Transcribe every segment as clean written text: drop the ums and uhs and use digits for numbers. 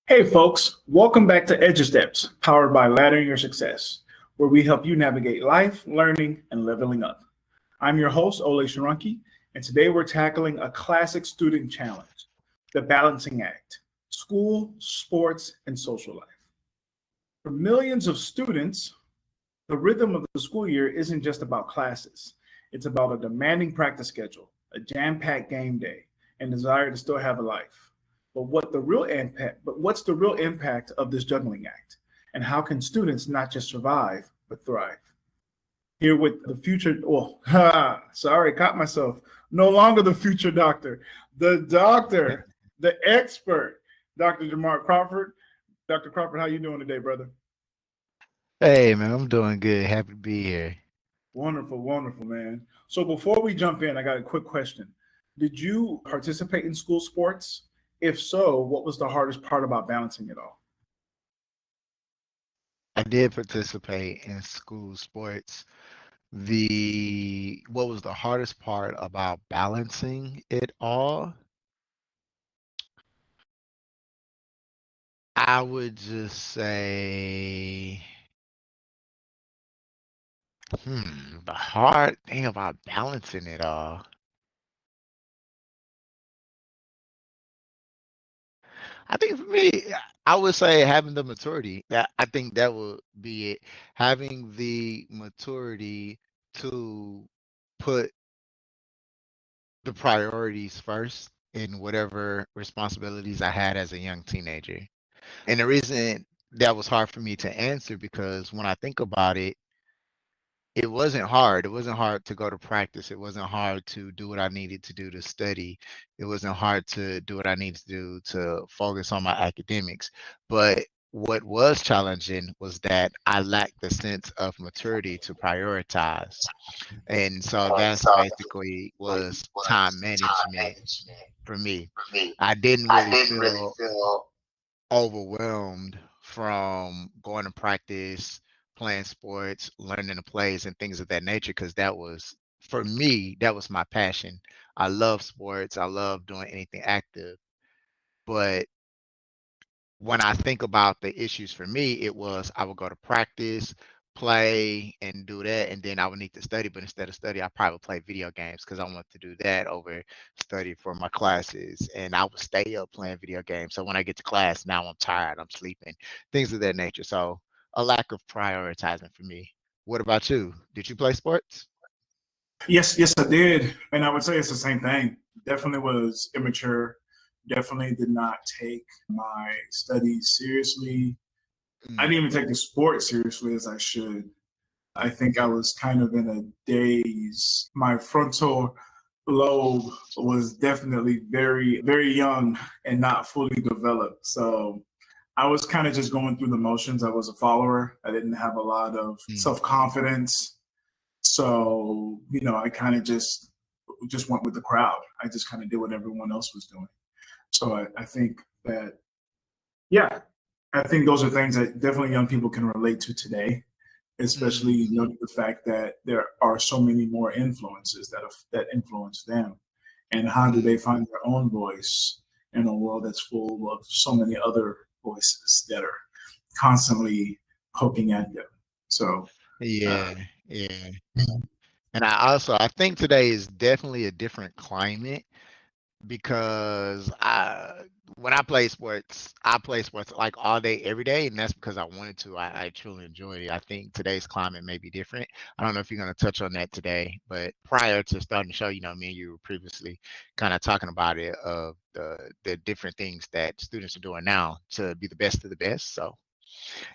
Hey folks, welcome back to Edu Steps, powered by Laddering Your Success, where we help you navigate life, learning, and leveling up. I'm your host, Olay Shorunke, and today we're tackling a classic student challenge, the balancing act, school, sports, and social life. For millions of students, the rhythm of the school year isn't just about classes. It's about a demanding practice schedule, a jam-packed game day, and desire to still have a life. But what's the real impact of this juggling act? And how can students not just survive, but thrive? Here with the future, caught myself. No longer the future doctor, the doctor, the expert, Dr. Jamarc Crawford. Dr. Crawford, how you doing today, brother? Hey man, I'm doing good. Happy to be here. Wonderful, wonderful, man. So before we jump in, I got a quick question. Did you participate in school sports? If so, what was the hardest part about balancing it all? I did participate in school sports. The what was the hardest part about balancing it all? I would just say, the hard thing about balancing it all. I think for me, I would say having the maturity. That I think that would be it. Having the maturity to put the priorities first in whatever responsibilities I had as a young teenager. And the reason that was hard for me to answer because when I think about it, it wasn't hard. It wasn't hard to go to practice. It wasn't hard to do what I needed to do to study. It wasn't hard to do what I needed to do to focus on my academics. But what was challenging was that I lacked the sense of maturity to prioritize. And so that's basically was time management for me. I didn't really feel overwhelmed from going to practice, playing sports, learning the plays and things of that nature because that was for me, that was my passion. I love sports. I love doing anything active. But when I think about the issues for me, it was I would go to practice, play, and do that, and then I would need to study. But instead of study, I probably would play video games because I wanted to do that over study for my classes. And I would stay up playing video games. So when I get to class, now I'm tired, I'm sleeping, things of that nature. So a lack of prioritizing for me. What about you? Did you play sports? Yes, I did. And I would say it's the same thing. Definitely was immature. Definitely did not take my studies seriously. I Mm, didn't even take the sport seriously as I should. I think I was kind of in a daze. My frontal lobe was definitely very, very young and not fully developed. So I was kind of just going through the motions. I was a follower. I didn't have a lot of mm. self confidence. So, I kind of just went with the crowd. I just kind of did what everyone else was doing. So I think that, yeah, I think those are things that definitely young people can relate to today, especially Mhm. the fact that there are so many more influences that influence them. And how do they Mm. find their own voice in a world that's full of so many other voices that are constantly poking at them? So, uh, Yeah, yeah. And I think today is definitely a different climate because when I play sports like all day, every day, and that's because I wanted to. I truly enjoyed it. I think today's climate may be different. I don't know if you're going to touch on that today, but prior to starting the show, me and you were previously kind of talking about it of the different things that students are doing now to be the best of the best. So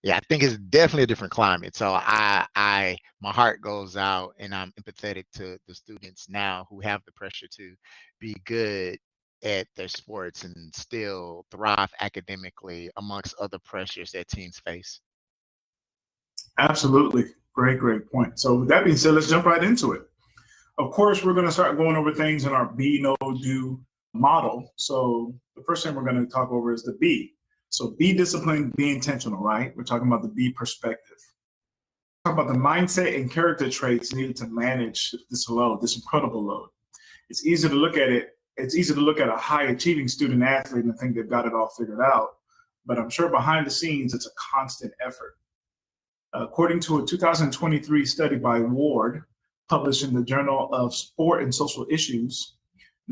yeah, I think it's definitely a different climate. So my heart goes out and I'm empathetic to the students now who have the pressure to be good at their sports and still thrive academically amongst other pressures that teens face. absolutely. Great point. So, with that being said, let's jump right into it. Of course, we're going to start going over things in our be, know, do model. So the first thing we're going to talk over is the be. So be disciplined, be intentional, right? We're talking about the be perspective. Talk about the mindset and character traits needed to manage this load, this incredible load. It's easy to look at it. It's easy to look at a high achieving student athlete and think they've got it all figured out. but I'm sure behind the scenes, it's a constant effort. According to a 2023 study by Ward, published in the Journal of Sport and Social Issues,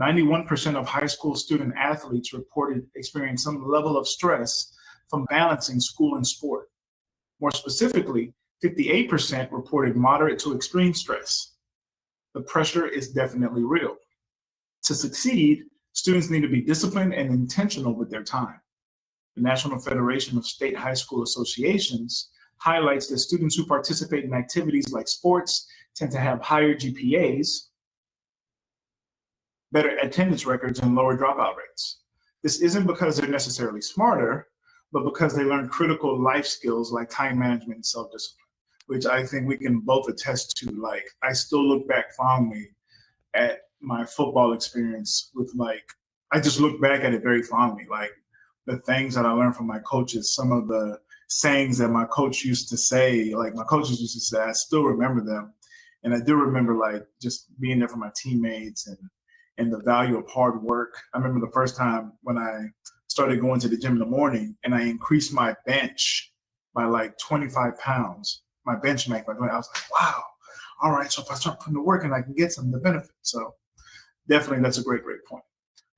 91% of high school student athletes reported experiencing some level of stress from balancing school and sport. More specifically, 58% reported moderate to extreme stress. The pressure is definitely real. To succeed, students need to be disciplined and intentional with their time. The National Federation of State High School Associations highlights that students who participate in activities like sports tend to have higher GPAs, better attendance records, and lower dropout rates. This isn't because they're necessarily smarter, but because they learn critical life skills like time management and self-discipline, which I think we can both attest to. Like, I still look back fondly at my football experience with, like, I just look back at it very fondly. Like, the things that I learned from my coaches, some of the sayings that my coach used to say, like my coaches used to say, I still remember them. And I do remember, like, just being there for my teammates and the value of hard work. I remember the first time when I started going to the gym in the morning and I increased my bench by like 25 pounds, my bench max by 20, I was like, wow, all right, so if I start putting the work in, I can get some of the benefits. So definitely that's a great point.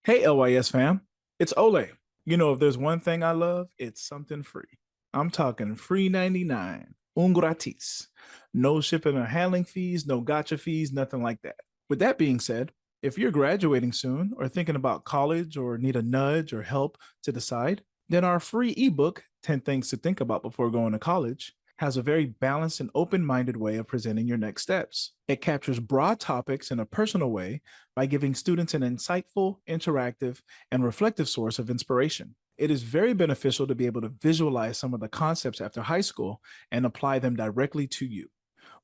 Hey, LYS fam, it's Olay. You know, if there's one thing I love, it's something free. I'm talking free 99, un gratis. No shipping or handling fees, no gotcha fees, nothing like that. With that being said, if you're graduating soon or thinking about college or need a nudge or help to decide, then our free ebook, 10 Things to Think About Before Going to College, has a very balanced and open-minded way of presenting your next steps. It captures broad topics in a personal way by giving students an insightful, interactive, and reflective source of inspiration. It is very beneficial to be able to visualize some of the concepts after high school and apply them directly to you.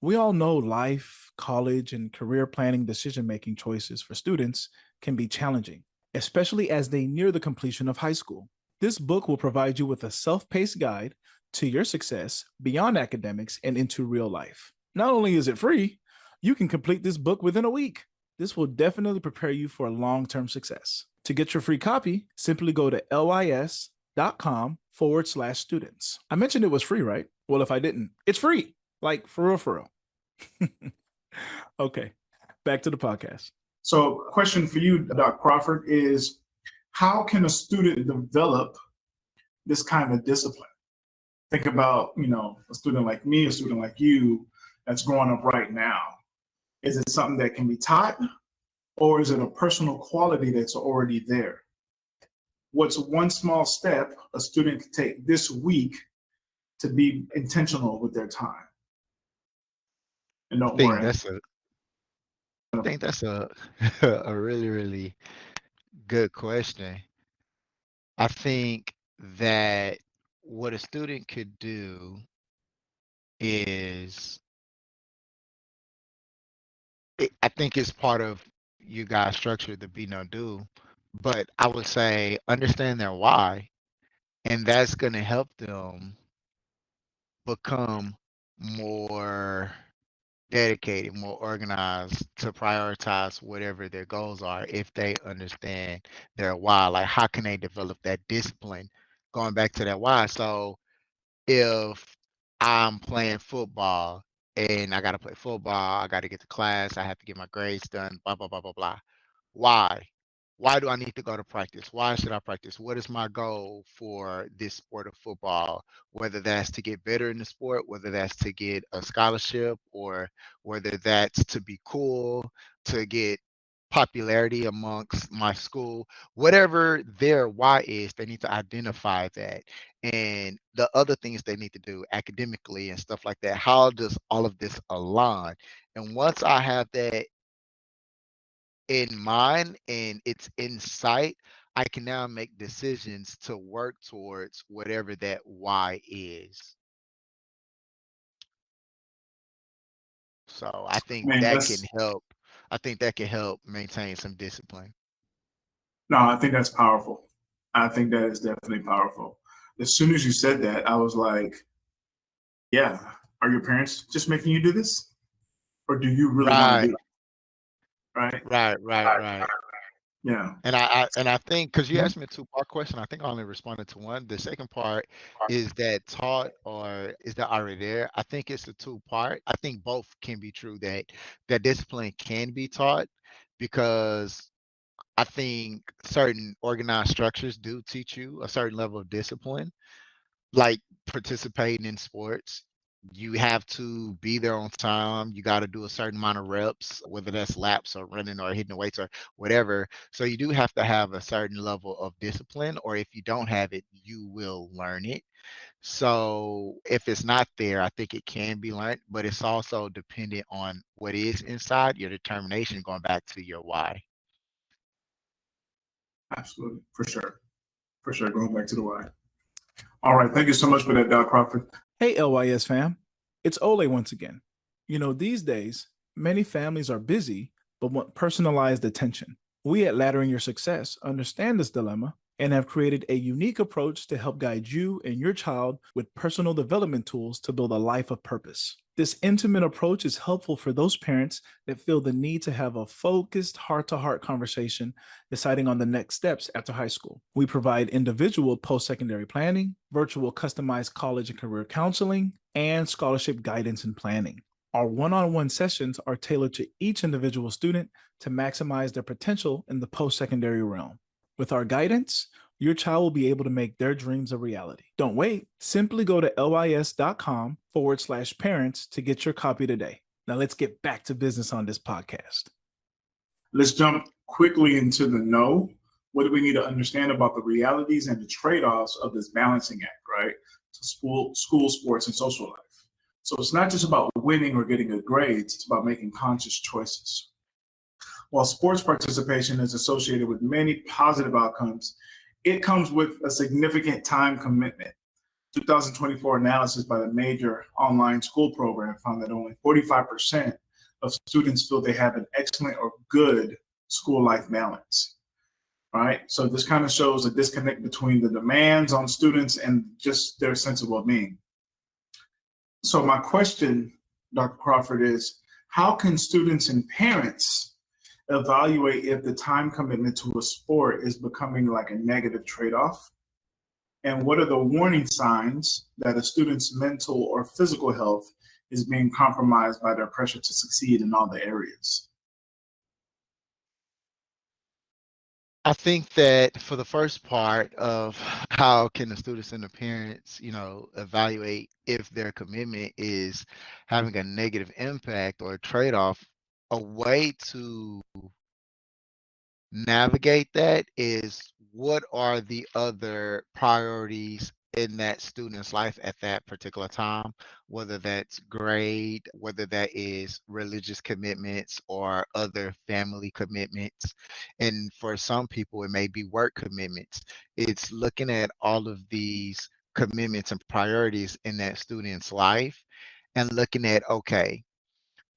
We all know life, college, and career planning decision-making choices for students can be challenging, especially as they near the completion of high school. This book will provide you with a self-paced guide to your success beyond academics and into real life. Not only is it free, you can complete this book within a week. This will definitely prepare you for long-term success. To get your free copy, simply go to lys.com/students. I mentioned it was free, right? Well, if I didn't, it's free. Like, for real. Okay, back to the podcast. So question for you, Dr. Crawford, is how can a student develop this kind of discipline? Think about, a student like me, a student like you that's growing up right now. Is it something that can be taught, or is it a personal quality that's already there? What's one small step a student can take this week to be intentional with their time? And don't worry. I think that's a a really, really good question. I think that what a student could do is, I think it's part of you guys' structure, the be no do, but I would say understand their why, and that's going to help them become more dedicated, more organized to prioritize whatever their goals are if they understand their why. Like, how can they develop that discipline? Going back to that why. So if I'm playing football and I got to play football, I got to get to class, I have to get my grades done, blah, blah, blah, blah, blah. Why? Why do I need to go to practice? Why should I practice? What is my goal for this sport of football? Whether that's to get better in the sport, whether that's to get a scholarship, or whether that's to be cool, to get popularity amongst my school, whatever their why is, they need to identify that. And the other things they need to do academically and stuff like that, how does all of this align? And once I have that in mind and it's in sight, I can now make decisions to work towards whatever that why is. So I think Man, that can help. I think that can help maintain some discipline. No, I think that's powerful. I think that is definitely powerful. As soon as you said that, I was like, yeah, are your parents just making you do this? Or do you really want to Right, do it? Right? right. Yeah. And I think because you Mhm. asked me a two-part question, I think I only responded to one. The second part, is that taught or is that already there? I think it's a two-part. I think both can be true, that discipline can be taught, because I think certain organized structures do teach you a certain level of discipline, like participating in sports. You have to be there on time. You got to do a certain amount of reps, whether that's laps or running or hitting the weights or whatever. So you do have to have a certain level of discipline, or if you don't have it, you will learn it. So if it's not there, I think it can be learned, but it's also dependent on what is inside your determination, going back to your why. Absolutely. For sure. For sure. Going back to the why. All right. Thank you so much for that, Doc Crawford. Hey, LYS fam. It's Olay once again. These days, many families are busy but want personalized attention. We at Laddering Your Success understand this dilemma and have created a unique approach to help guide you and your child with personal development tools to build a life of purpose. This intimate approach is helpful for those parents that feel the need to have a focused heart to heart conversation deciding on the next steps after high school. We provide individual post secondary planning, virtual customized college and career counseling, and scholarship guidance and planning. Our one on one sessions are tailored to each individual student to maximize their potential in the post secondary realm. With our guidance, your child will be able to make their dreams a reality. Don't wait. Simply go to lys.com/parents to get your copy today. Now let's get back to business on this podcast. Let's jump quickly into the no. What do we need to understand about the realities and the trade-offs of this balancing act, right? To school, sports, and social life. So it's not just about winning or getting good grades, it's about making conscious choices. While sports participation is associated with many positive outcomes, it comes with a significant time commitment. 2024 analysis by the major online school program found that only 45% of students feel they have an excellent or good school life balance. Right? So this kind of shows a disconnect between the demands on students and just their sense of well-being. So my question, Dr. Crawford, is how can students and parents evaluate if the time commitment to a sport is becoming like a negative trade-off? And what are the warning signs that a student's mental or physical health is being compromised by their pressure to succeed in all the areas? I think that for the first part of how can the students and the parents, evaluate if their commitment is having a negative impact or a trade-off, a way to navigate that is, what are the other priorities in that student's life at that particular time, whether that's grade, whether that is religious commitments or other family commitments. And for some people, it may be work commitments. It's looking at all of these commitments and priorities in that student's life and looking at, okay,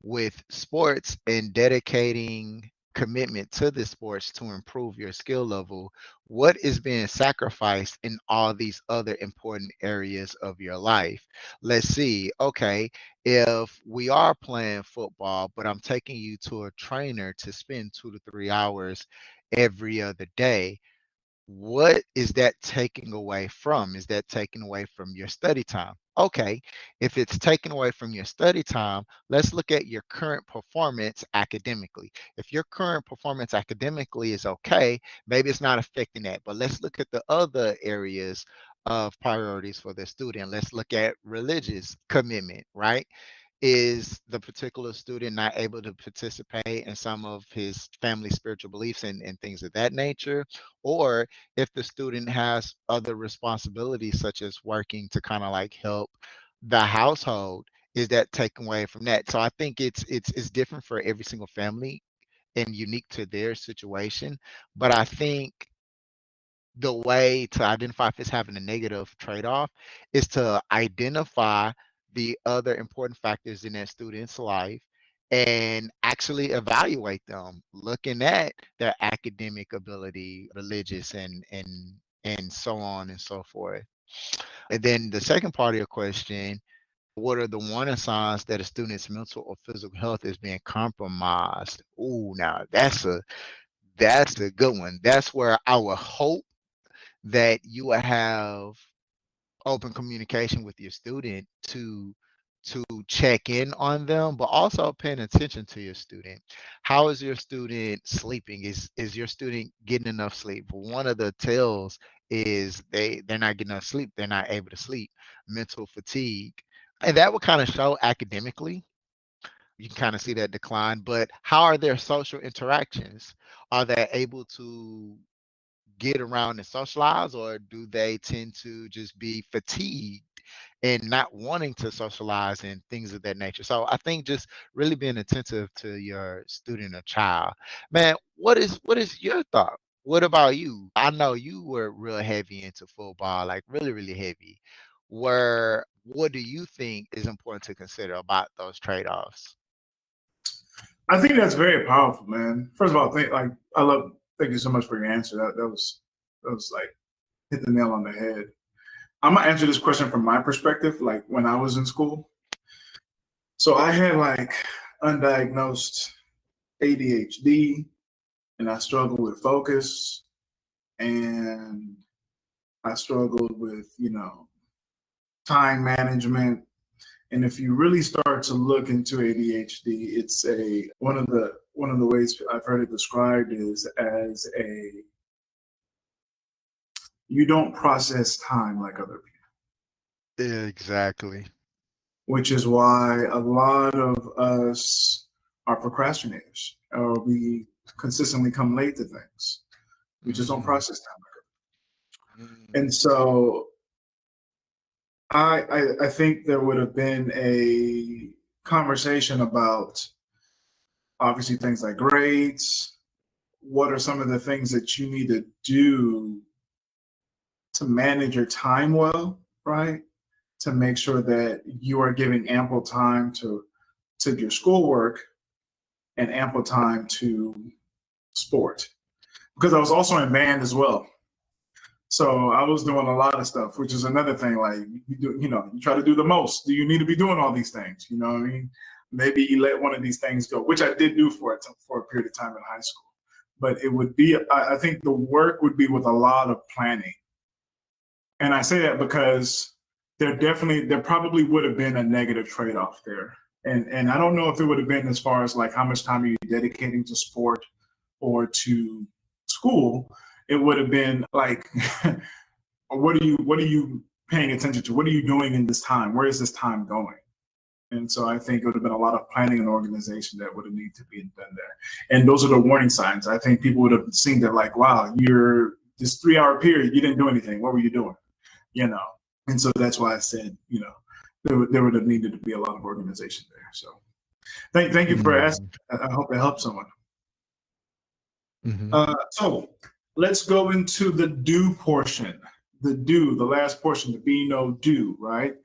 with sports and dedicating commitment to the sports to improve your skill level, what is being sacrificed in all these other important areas of your life? Let's see, okay, if we are playing football, but I'm taking you to a trainer to spend 2 to 3 hours every other day, what is that taking away from? Is that taking away from your study time? Okay, if it's taken away from your study time, let's look at your current performance academically. If your current performance academically is okay, maybe it's not affecting that, but let's look at the other areas of priorities for the student. Let's look at religious commitment, right? Is the particular student not able to participate in some of his family spiritual beliefs and things of that nature? Or if the student has other responsibilities, such as working to kind of like help the household, is that taken away from that? So I think it's different for every single family and unique to their situation. But I think the way to identify if it's having a negative trade-off is to identify the other important factors in that student's life and actually evaluate them, looking at their academic ability, religious, and so on and so forth. And then the second part of your question, what are the warning signs that a student's mental or physical health is being compromised? Ooh, now That's a good one. That's where I would hope that you will have open communication with your student to check in on them, but also paying attention to your student. How is your student sleeping? Is your student getting enough sleep? One of the tells is they're not getting enough sleep. They're not able to sleep. Mental fatigue, and that would kind of show academically. You can kind of see that decline. But how are their social interactions? Are they able to get around and socialize, or do they tend to just be fatigued and not wanting to socialize and things of that nature? So I think just really being attentive to your student or child. Man, what is your thought? What about you? I know you were real heavy into football, like really, really heavy. What do you think is important to consider about those trade-offs? I think that's very powerful, man. First of all, thank you so much for your answer. That was like hit the nail on the head. I'm gonna answer this question from my perspective, like when I was in school. So I had like undiagnosed ADHD, and I struggled with focus, and I struggled with, time management. And if you really start to look into ADHD, it's a one of the ways I've heard it described is as a you don't process time like other people, Exactly. which is why a lot of us are procrastinators, or we consistently come late to things. We just don't Mm, process time. mm, And so I think there would have been a conversation about obviously things like grades. What are some of the things that you need to do to manage your time well, right? To make sure that you are giving ample time to your schoolwork and ample time to sport. Because I was also in band as well. So I was doing a lot of stuff, which is another thing. Like you try to do the most. Do you need to be doing all these things? You know what I mean? Maybe you let one of these things go, which I did do for a period of time in high school. But it would be, I think the work would be with a lot of planning. And I say that because there probably would have been a negative trade-off there. And I don't know if it would have been as far as like how much time are you dedicating to sport or to school. It would have been like what are you paying attention to? What are you doing in this time? Where is this time going? And so I think it would have been a lot of planning and organization that would have needed to be done there. And those are the warning signs. I think people would have seen that like, wow, you're this 3 hour period, you didn't do anything. What were you doing? You know. And so that's why I said, there would have needed to be a lot of organization there. So thank you for asking. mm, I hope it helps someone. mhm. So let's go into the do portion. The last portion, the be, no, do, right?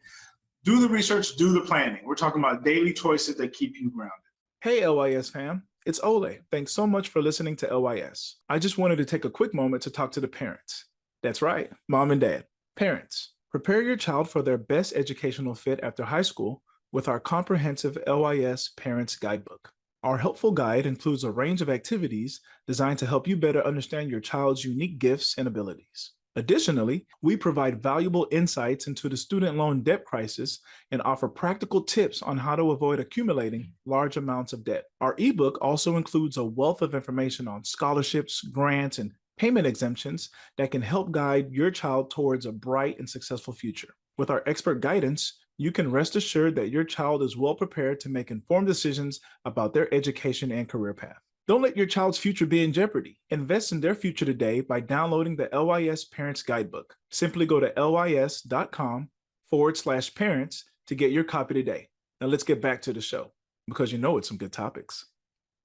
Do the research, do the planning. We're talking about daily choices that keep you grounded. Hey, LYS fam. It's Olay. Thanks so much for listening to LYS. I just wanted to take a quick moment to talk to the parents. That's right, mom and dad. Parents, prepare your child for their best educational fit after high school with our comprehensive LYS Parents Guidebook. Our helpful guide includes a range of activities designed to help you better understand your child's unique gifts and abilities. Additionally, we provide valuable insights into the student loan debt crisis and offer practical tips on how to avoid accumulating large amounts of debt. Our ebook also includes a wealth of information on scholarships, grants, and payment exemptions that can help guide your child towards a bright and successful future. With our expert guidance, you can rest assured that your child is well prepared to make informed decisions about their education and career path. Don't let your child's future be in jeopardy. Invest in their future today by downloading the LYS Parents Guidebook. Simply go to lys.com/parents to get your copy today. Now let's get back to the show because it's some good topics.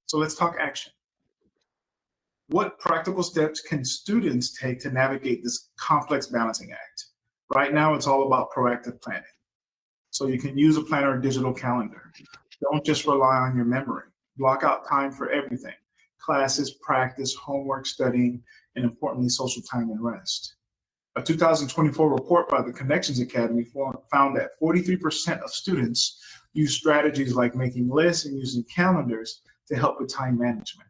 So let's talk action. What practical steps can students take to navigate this complex balancing act? Right now, it's all about proactive planning. So you can use a planner or digital calendar. Don't just rely on your memory. Block out time for everything: classes, practice, homework, studying, and importantly, social time and rest. A 2024 report by the Connections Academy found that 43% of students use strategies like making lists and using calendars to help with time management.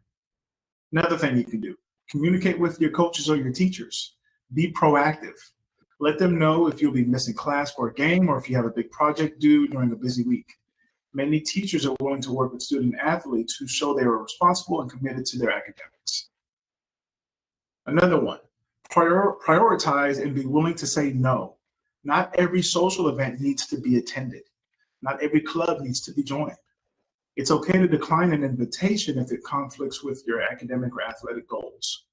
Another thing you can do, communicate with your coaches or your teachers. Be proactive. Let them know if you'll be missing class for a game or if you have a big project due during a busy week. Many teachers are willing to work with student athletes who show they are responsible and committed to their academics. Another one, prioritize and be willing to say no. Not every social event needs to be attended. Not every club needs to be joined. It's okay to decline an invitation if it conflicts with your academic or athletic goals.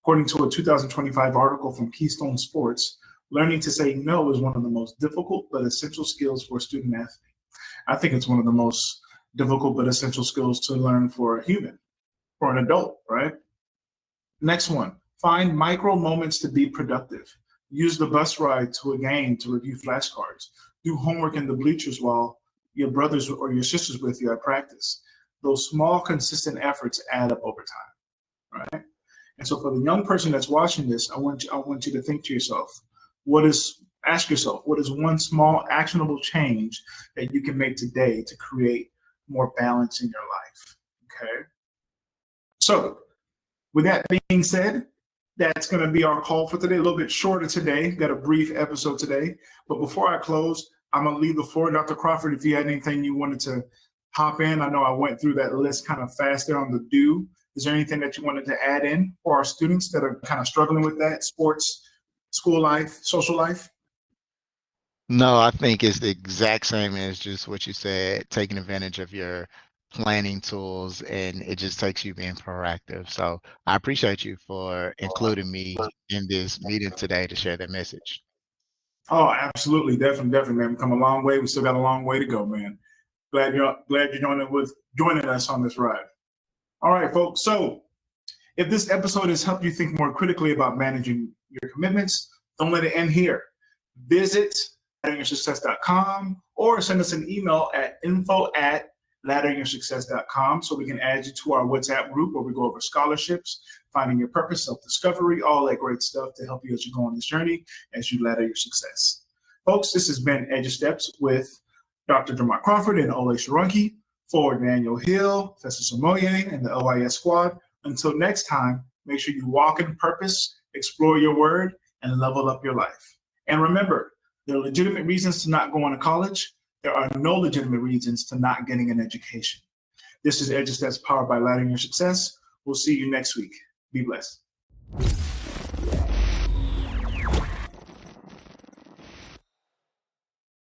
According to a 2025 article from Keystone Sports, learning to say no is one of the most difficult but essential skills for a student athlete. I think it's one of the most difficult but essential skills to learn for a human, for an adult, right? Next one, find micro moments to be productive. Use the bus ride to a game to review flashcards. Do homework in the bleachers while your brothers or your sisters with you at practice. Those small, consistent efforts add up over time, right? And so for the young person that's watching this, I want you to think to yourself, ask yourself, what is one small actionable change that you can make today to create more balance in your life, okay? So with that being said, that's going to be our call for today. A little bit shorter today. Got a brief episode today. But before I close, I'm going to leave the floor, Dr. Crawford, if you had anything you wanted to hop in. I know I went through that list kind of fast there on the do. Is there anything that you wanted to add in for our students that are kind of struggling with that, sports, school life, social life? No, I think it's the exact same as just what you said, taking advantage of your planning tools, and it just takes you being proactive. So I appreciate you for including me in this meeting today to share that message. Oh, absolutely. Definitely, man. We've come a long way. We still got a long way to go, man. Glad you're joining us on this ride. All right, folks. So if this episode has helped you think more critically about managing your commitments, don't let it end here. Visit ladderingyoursuccess.com or send us an email at info@ladderingyoursuccess.com so we can add you to our WhatsApp group where we go over scholarships, finding your purpose, self-discovery, all that great stuff to help you as you go on this journey as you ladder your success. Folks, this has been Edu Steps with Dr. Jamarc Crawford and Olay Shorunke for Daniel Hill, Festus Omoye, and the OIS squad. Until next time, make sure you walk in purpose, explore your word, and level up your life. And remember, there are legitimate reasons to not going to college. There are no legitimate reasons to not getting an education. This is Edu Steps powered by Laddering Your Success. We'll see you next week. Be blessed.